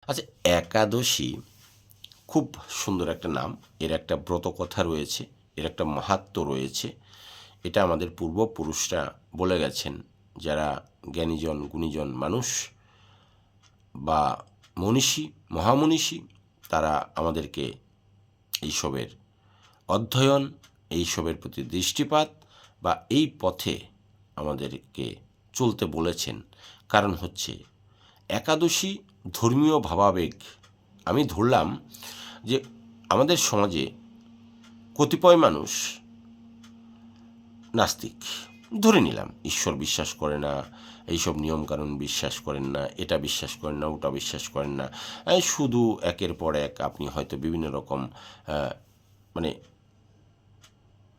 আচ্ছা, একাদশী খুব সুন্দর একটা নাম। এর একটা ব্রতকথা রয়েছে, এর একটা মাহাত্ম্য রয়েছে। এটা আমাদের পূর্বপুরুষরা বলে গেছেন, যারা জ্ঞানীজন গুণীজন মানুষ বা মনীষী মহামনীষী, তারা আমাদেরকে এইসবের অধ্যয়ন, এইসবের প্রতি দৃষ্টিপাত বা এই পথে আমাদেরকে চলতে বলেছেন। কারণ হচ্ছে একাদশী ধর্মীয় ভাবাবেগ। আমি ধরলাম যে আমাদের সমাজে কতিপয় মানুষ নাস্তিক, ধরে নিলাম, ঈশ্বর বিশ্বাস করে না, এইসব নিয়মকানুন বিশ্বাস করেন না, এটা বিশ্বাস করেন না, ওটা বিশ্বাস করেন না। শুধু একের পর এক আপনি হয়তো বিভিন্ন রকম মানে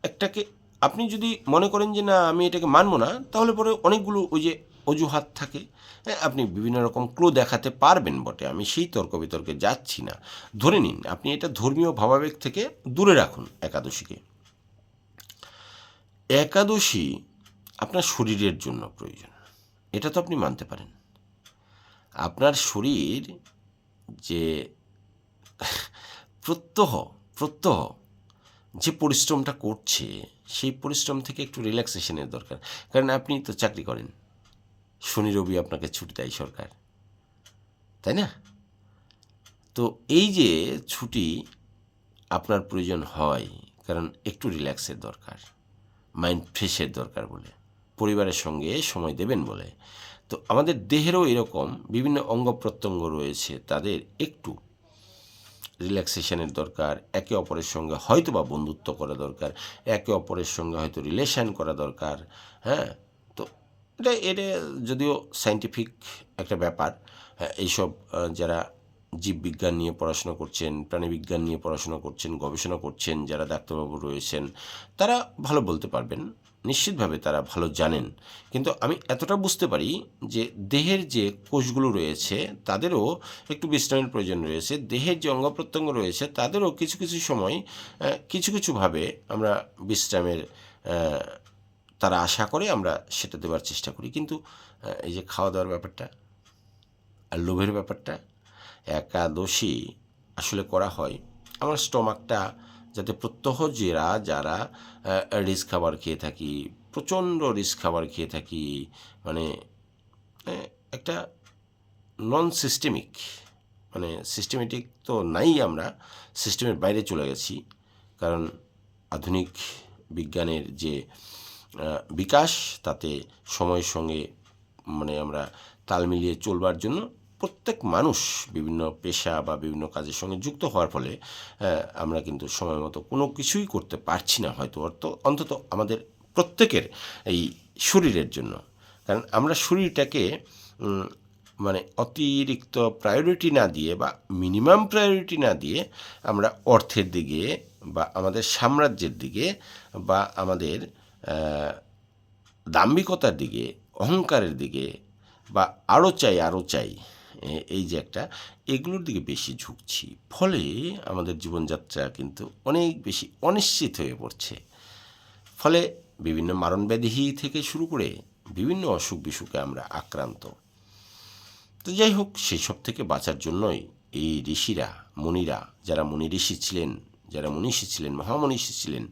একটাকে আপনি যদি মনে করেন যে না আমি এটাকে মানব না, তাহলে পরে অনেকগুলো ওই যে অজুহাত থাকে। আপনি বিভিন্ন রকম ক্লু দেখাতে পারবেন বটে, আমি সেই তর্ক বিতর্কে যাচ্ছি না। ধরে নিন আপনি এটা ধর্মীয় ভাবাবেগ থেকে দূরে রাখুন একাদশীকে। একাদশী আপনার শরীরের জন্য প্রয়োজন, এটা তো আপনি মানতে পারেন। আপনার শরীর যে প্রত্যহ প্রত্যহ যে পরিশ্রমটা করছে, সেই পরিশ্রম থেকে একটু রিল্যাক্সেশনের দরকার। কারণ আপনি তো চাকরি করেন, শনি রবি আপনাকে ছুটি দেয় সরকার, তাই না? তো এই যে ছুটি আপনার প্রয়োজন হয়, কারণ একটু রিল্যাক্সের দরকার, মাইন্ড ফ্রেশের দরকার বলে, পরিবারের সঙ্গে সময় দেবেন বলে। তো আমাদের দেহেরও এরকম বিভিন্ন অঙ্গ প্রত্যঙ্গ রয়েছে, তাদের একটু রিল্যাক্সেশনের দরকার, একে অপরের সঙ্গে হয়তো বা বন্ধুত্ব করা দরকার, একে অপরের সঙ্গে হয়তো রিলেশন করা দরকার। হ্যাঁ, তো এটা যদিও সায়েন্টিফিক একটা ব্যাপার। হ্যাঁ, এইসব যারা জীববিজ্ঞান নিয়ে পড়াশোনা করছেন, প্রাণীবিজ্ঞান নিয়ে পড়াশোনা করছেন, গবেষণা করছেন, যারা ডাক্তারবাবু রয়েছেন, তারা ভালো বলতে পারবেন, নিশ্চিতভাবে তারা ভালো জানেন। কিন্তু আমি এতটা বুঝতে পারি যে দেহের যে কোষগুলো রয়েছে তাদেরও একটু বিশ্রামের প্রয়োজন রয়েছে, দেহের যে অঙ্গ প্রত্যঙ্গ রয়েছে তাদেরও কিছু কিছু সময় কিছু কিছুভাবে আমরা বিশ্রামের তারা আশা করে, আমরা সেটা দেওয়ার চেষ্টা করি। কিন্তু এই যে খাওয়া দাওয়ার ব্যাপারটা আর লোভের ব্যাপারটা, একাদশী আসলে করা হয় আমার স্টমাকটা যাতে প্রত্যহ যারা রিচ খাবার খেয়ে থাকি, প্রচণ্ড রিচ খাবার খেয়ে থাকি, মানে একটা নন সিস্টেমিক, মানে সিস্টেমেটিক তো নাই, আমরা সিস্টেমের বাইরে চলে গেছি। কারণ আধুনিক বিজ্ঞানের যে বিকাশ, তাতে সময়ের সঙ্গে মানে আমরা তাল মিলিয়ে চলবার জন্য প্রত্যেক মানুষ বিভিন্ন পেশা বা বিভিন্ন কাজের সঙ্গে যুক্ত হওয়ার ফলে আমরা কিন্তু সময় মতো কোনো কিছুই করতে পারছি না, হয়তো অন্তত আমাদের প্রত্যেকের এই শরীরের জন্য। কারণ আমরা শরীরটাকে মানে অতিরিক্ত প্রায়োরিটি না দিয়ে বা মিনিমাম প্রায়োরিটি না দিয়ে আমরা অর্থের দিকে বা আমাদের সাম্রাজ্যের দিকে বা আমাদের দাম্ভিকতার দিকে, অহংকারের দিকে বা আরও চাই আরও চাই, এই যে একটা, এগুলোর দিকে বেশি ঝুঁকছি। ফলে আমাদের জীবনযাত্রা কিন্তু অনেক বেশি অনিশ্চিত হয়ে পড়ছে। ফলে বিভিন্ন মারণব্যাধি থেকে শুরু করে বিভিন্ন অসুখ বিসুখে আমরা আক্রান্ত। তো যাই হোক, সেসব থেকে বাঁচার জন্যই এই ঋষিরা, মুনিরা, যারা মুনি ঋষি ছিলেন, যারা মনীষী ছিলেন, মহামনীষী ছিলেন,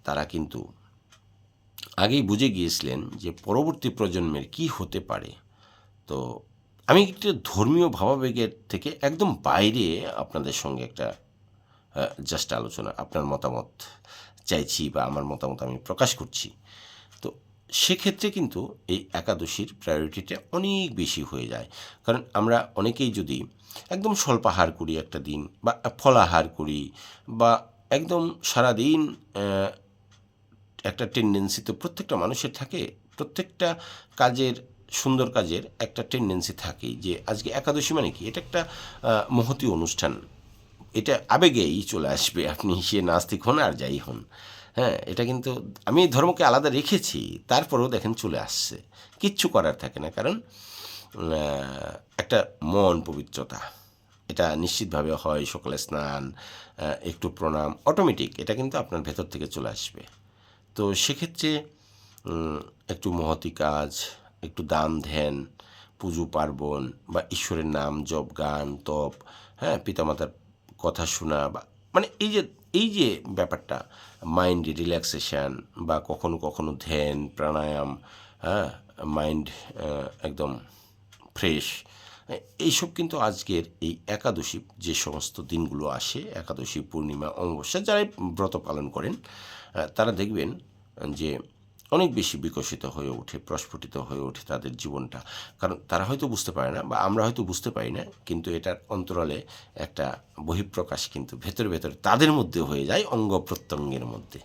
তারা কিন্তু আগেই বুঝে গিয়েছিলেন যে পরবর্তী প্রজন্মের কি হতে পারে। তো আমি একটু ধর্মীয় ভাবাবেগের থেকে একদম বাইরে আপনাদের সঙ্গে একটা জাস্ট আলোচনা, আপনার মতামত চাইছি বা আমার মতামত আমি প্রকাশ করছি। তো সেক্ষেত্রে কিন্তু এই একাদশীর প্রায়োরিটিটা অনেক বেশি হয়ে যায়। কারণ আমরা অনেকেই যদি একদম স্বল্পাহার করি একটা দিন, বা ফলাহার করি, বা একদম সারাদিন একটা টেন্ডেন্সি তো প্রত্যেকটা মানুষের থাকে, প্রত্যেকটা কাজের, সুন্দর কাজের একটা টেন্ডেন্সি থাকেই, যে আজকে একাদশী মানে কি, এটা একটা মহতী অনুষ্ঠান, এটা আবেগেই চলে আসবে, আপনি সে নাস্তিক হন আর যাই হন। হ্যাঁ, এটা কিন্তু আমি ধর্মকে আলাদা রেখেছি, তারপরেও দেখেন চলে আসছে, কিচ্ছু করার থাকে না। কারণ একটা মন পবিত্রতা, এটা নিশ্চিতভাবে হয় সকালে স্নান, একটু প্রণাম, অটোমেটিক এটা কিন্তু আপনার ভেতর থেকে চলে আসবে। তো সেক্ষেত্রে একটু মহতী কাজ, একটু দান ধ্যান, পুজো পার্বণ বা ঈশ্বরের নাম জপ গান তপ, হ্যাঁ, পিতামাতার কথা শোনা, বা মানে এই যে ব্যাপারটা, মাইন্ড রিল্যাক্সেশন বা কখনো কখনো ধ্যান প্রাণায়াম, হ্যাঁ, মাইন্ড একদম ফ্রেশ, এইসব কিন্তু আজকের এই একাদশী যে সমস্ত দিনগুলো আসে, একাদশী পূর্ণিমা অমাবস্যা যারাই ব্রত পালন করেন, তারা দেখবেন যে অনেক বেশি বিকশিত হয়ে ওঠে, প্রস্ফুটিত হয়ে ওঠে তাদের জীবনটা। কারণ তারা হয়তো বুঝতে পারে না বা আমরা হয়তো বুঝতে পারি না, কিন্তু এটার অন্তরালে একটা বহিঃপ্রকাশ কিন্তু ভেতরে ভেতরে তাদের মধ্যে হয়ে যায়, অঙ্গ প্রত্যঙ্গের মধ্যে।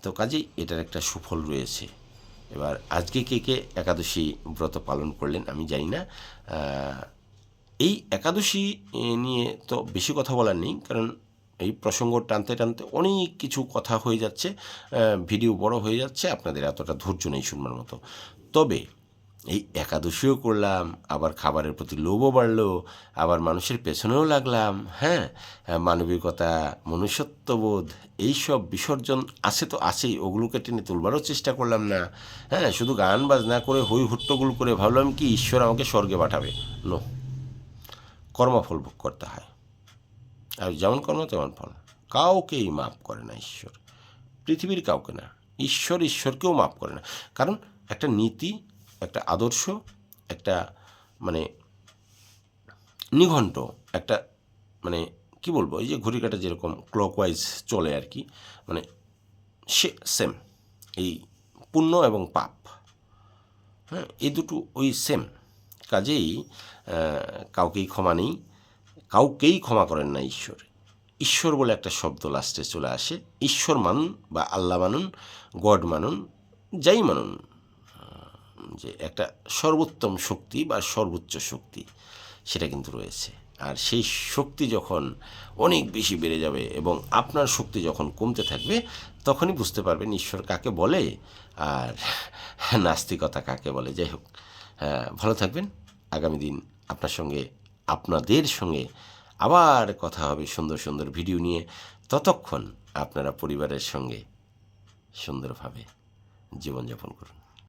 তো কাজেই এটার একটা সুফল রয়েছে। এবার আজকে কে কে একাদশী ব্রত পালন করলেন আমি জানি না। এই একাদশী নিয়ে তো বেশি কথা বলার নেই, কারণ এই প্রসঙ্গ টানতে টানতে অনেক কিছু কথা হয়ে যাচ্ছে, ভিডিও বড় হয়ে যাচ্ছে, আপনাদের এতটা ধৈর্য নেই শুনবার মতো। তবে এই একাদশীও করলাম, আবার খাবারের প্রতি লোভও বাড়লো, আবার মানুষের পেছনেও লাগলাম, হ্যাঁ, মানবিকতা মনুষ্যত্ববোধ এইসব বিসর্জন আছে তো আছেই, ওগুলোকে টেনে তুলবারও চেষ্টা করলাম না। হ্যাঁ, শুধু গান বাজনা করে হই হুট্টগোল করে ভাবলাম কি ঈশ্বর আমাকে স্বর্গে পাঠাবে। নো, কর্মফল ভোগ করতে হয়, আর যেমন কর্ম তেমন ফল। কাউকেই মাফ করে না ঈশ্বর, পৃথিবীর কাউকে না। ঈশ্বরকেও মাফ করে না, কারণ একটা নীতি, একটা আদর্শ, একটা মানে নিঘণ্ট, একটা মানে কি বলবো, এই যে ঘড়িকাটা যেরকম ক্লকওয়াইজ চলে আর কি, মানে সে সেম এই পুণ্য এবং পাপ, হ্যাঁ, এই দুটো ওই সেম। কাজেই কাউকেই ক্ষমা নেই, কাউকেই ক্ষমা করেন না ঈশ্বর। ঈশ্বর বলে একটা শব্দ লাস্টে চলে আসে। ঈশ্বর মানুন বা আল্লাহ মানুন, গড মানুন, যাই মানুন, যে একটা সর্বোত্তম শক্তি বা সর্বোচ্চ শক্তি সেটা কিন্তু রয়েছে। আর সেই শক্তি যখন অনেক বেশি বেড়ে যাবে এবং আপনার শক্তি যখন কমতে থাকবে, তখনই বুঝতে পারবেন ঈশ্বর কাকে বলে আর নাস্তিকতা কাকে বলে। যাই হোক, ভালো থাকবেন। আগামী দিন আপনাদের সঙ্গে আবার কথা হবে সুন্দর সুন্দর ভিডিও নিয়ে। ততক্ষণ আপনারা পরিবারের সঙ্গে সুন্দরভাবে জীবনযাপন করুন।